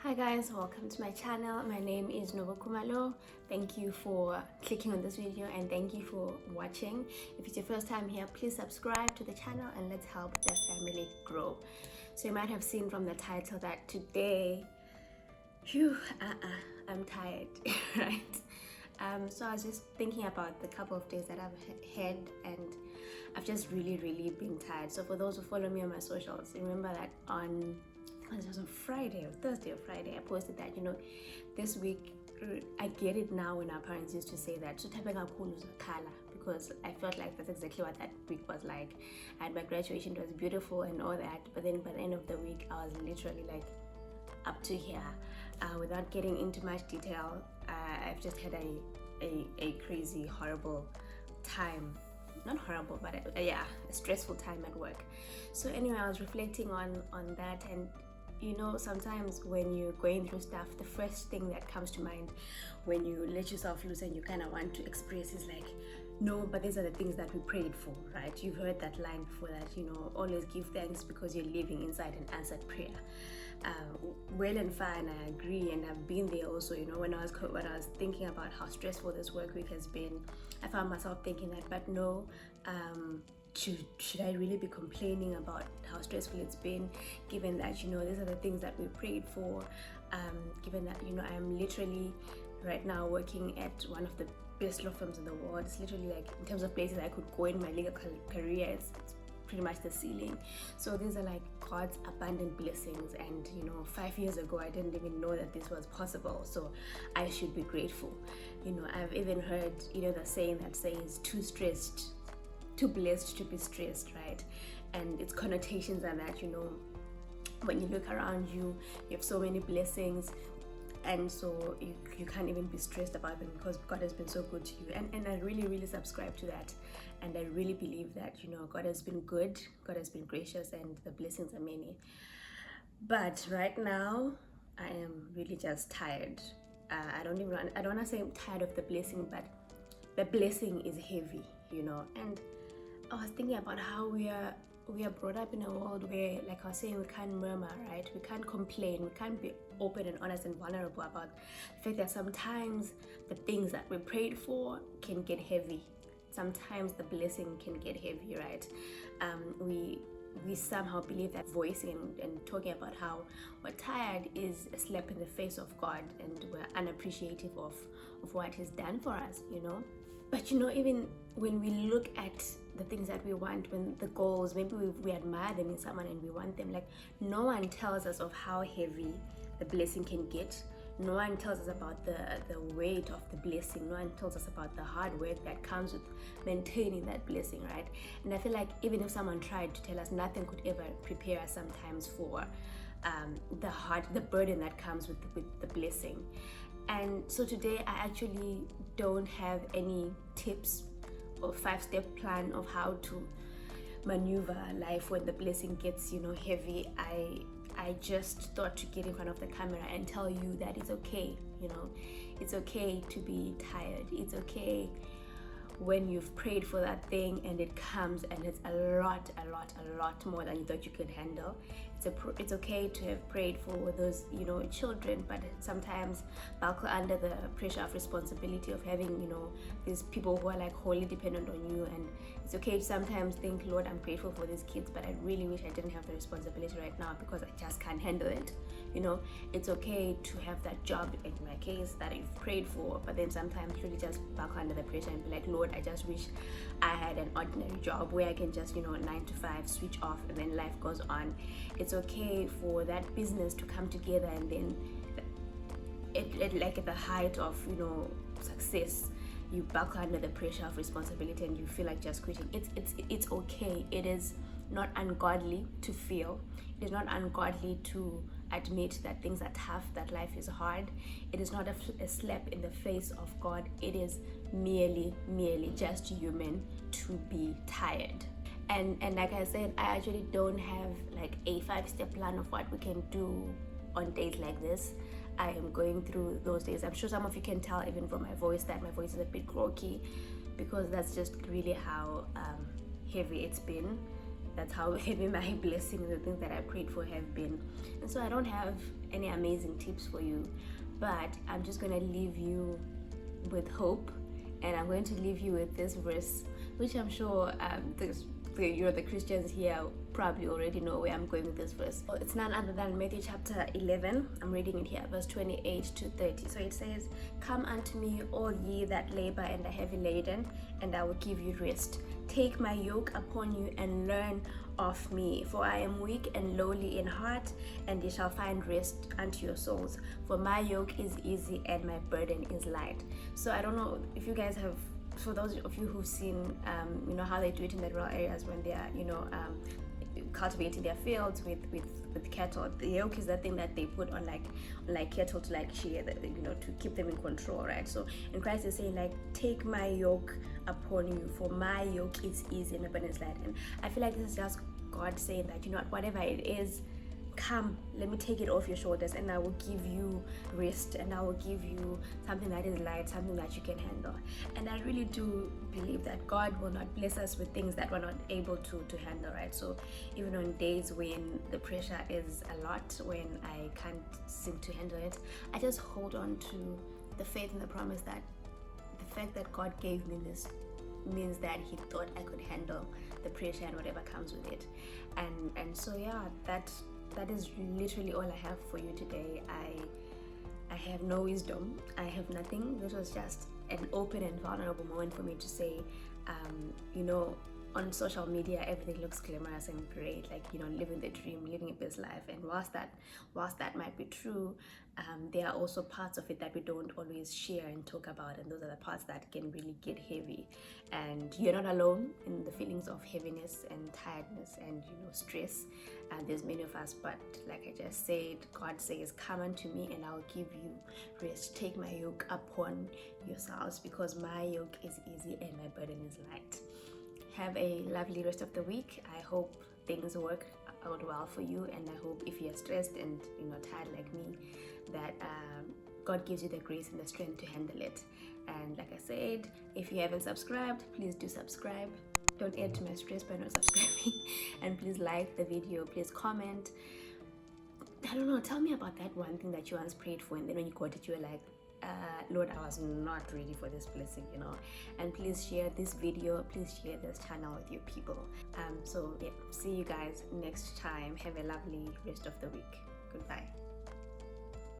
Hi guys, welcome to my channel. My name is Novo Kumalo. Thank you for clicking on this video and thank you for watching. If it's your first time here, please subscribe to the channel and let's help the family grow. So you might have seen from the title that today, I'm tired, right? So I was just thinking about the couple of days that I've had and I've just really been tired. So for those who follow me on my socials, remember that it was on Friday or Thursday or Friday, I posted that, this week, I get it now when our parents used to say that, because I felt like that's exactly what that week was like. And my graduation was beautiful and all that, but then by the end of the week, I was literally like up to here. Without getting into much detail, I've just had a crazy, horrible time. Not horrible, but a stressful time at work. So anyway, I was reflecting on that, and sometimes when you're going through stuff, the first thing that comes to mind when you let yourself loose and you kind of want to express is like, no, but these are the things that we prayed for, right? You've heard that line before, that always give thanks because you're living inside an answered prayer. Well and fine, I agree, and I've been there also. When I was thinking about how stressful this work week has been, I found myself thinking that, but no, should I really be complaining about how stressful it's been, given that these are the things that we prayed for, given that I'm literally right now working at one of the best law firms in the world. It's literally like, in terms of places I could go in my legal career, it's pretty much the ceiling. So these are like God's abundant blessings, and 5 years ago I didn't even know that this was possible, so I should be grateful. I've even heard the saying that says too blessed to be stressed, right? And its connotations are that when you look around you, you have so many blessings, and so you can't even be stressed about them because God has been so good to you. And I really subscribe to that, and I really believe that God has been good, God has been gracious, and the blessings are many. But right now I am really just tired. I don't want to say I'm tired of the blessing, but the blessing is heavy, and I was thinking about how we are brought up in a world where, like I was saying, we can't murmur, right? We can't complain. We can't be open and honest and vulnerable about the fact that sometimes the things that we prayed for can get heavy. Sometimes the blessing can get heavy, right? We somehow believe that voicing and talking about how we're tired is a slap in the face of God, and we're unappreciative of what He's done for us, But even when we look at the things that we want, when the goals, maybe we admire them in someone and we want them, like, no one tells us of how heavy the blessing can get. No one tells us about the weight of the blessing. No one tells us about the hard work that comes with maintaining that blessing, right? And I feel like even if someone tried to tell us, nothing could ever prepare us sometimes for the burden that comes with the blessing. And so today I actually don't have any tips or 5-step plan of how to maneuver life when the blessing gets heavy. I just thought to get in front of the camera and tell you that it's okay. It's okay to be tired. It's okay when you've prayed for that thing and it comes and it's a lot more than you thought you could handle. It's okay to have prayed for those children, but sometimes buckle under the pressure of responsibility of having these people who are like wholly dependent on you. And it's okay to sometimes think, Lord, I'm grateful for these kids, but I really wish I didn't have the responsibility right now because I just can't handle it. It's okay to have that job, in my case, that you've prayed for, but then sometimes really just buckle under the pressure and be like, Lord, I just wish I had an ordinary job where I can just 9 to 5 switch off and then life goes on. It's okay for that business to come together and then like at the height of success, you buckle under the pressure of responsibility and you feel like just quitting. It's okay. It is not ungodly to feel. It is not ungodly to admit that things are tough, that life is hard. It is not a slap in the face of God. It is merely just human to be tired. And like I said, I actually don't have like a 5-step plan of what we can do on days like this. I am going through those days. I'm sure some of you can tell even from my voice that my voice is a bit croaky, because that's just really how heavy it's been. That's how heavy my blessings, the things that I prayed for, have been. And so I don't have any amazing tips for you, but I'm just going to leave you with hope, and I'm going to leave you with this verse, which I'm sure the Christians here probably already know where I'm going with this verse. It's none other than Matthew chapter 11. I'm reading it here, verse 28 to 30. So it says, "Come unto me, all ye that labor and are heavy laden, and I will give you rest. Take my yoke upon you and learn of me, for I am weak and lowly in heart, and ye shall find rest unto your souls. For my yoke is easy and my burden is light." So I don't know if you guys have, for those of you who've seen, how they do it in the rural areas when they are, cultivating their fields with cattle. The yoke is the thing that they put on like cattle to like shear, to keep them in control, right? So, and Christ is saying, like, take my yoke upon you, for my yoke is easy and my burden is light. And I feel like this is just God saying that, whatever it is, come, let me take it off your shoulders, and I will give you rest, and I will give you something that is light, something that you can handle. And I really do believe that God will not bless us with things that we're not able to handle, right? So even on days when the pressure is a lot, when I can't seem to handle it, I just hold on to the faith and the promise that the fact that God gave me this means that He thought I could handle the pressure and whatever comes with it. And so yeah, that is literally all I have for you today. I have no wisdom. I have nothing. This was just an open and vulnerable moment for me to say, on social media everything looks glamorous and great, like, living the dream, living a best life. And whilst that might be true, there are also parts of it that we don't always share and talk about, and those are the parts that can really get heavy. And you're not alone in the feelings of heaviness and tiredness and stress. There's many of us, but like I just said, God says, "Come unto me and I'll give you rest. Take my yoke upon yourselves, because my yoke is easy and my burden is light." Have a lovely rest of the week. I hope things work out well for you, and I hope if you're stressed and tired like me, that God gives you the grace and the strength to handle it. And like I said, if you haven't subscribed, please do subscribe. Don't add to my stress by not subscribing. And please like the video, please comment. I don't know, tell me about that one thing that you once prayed for, and then when you got it, you were like, Lord, I was not ready for this blessing, And please share this video, please share this channel with your people. So yeah, see you guys next time. Have a lovely rest of the week. Goodbye.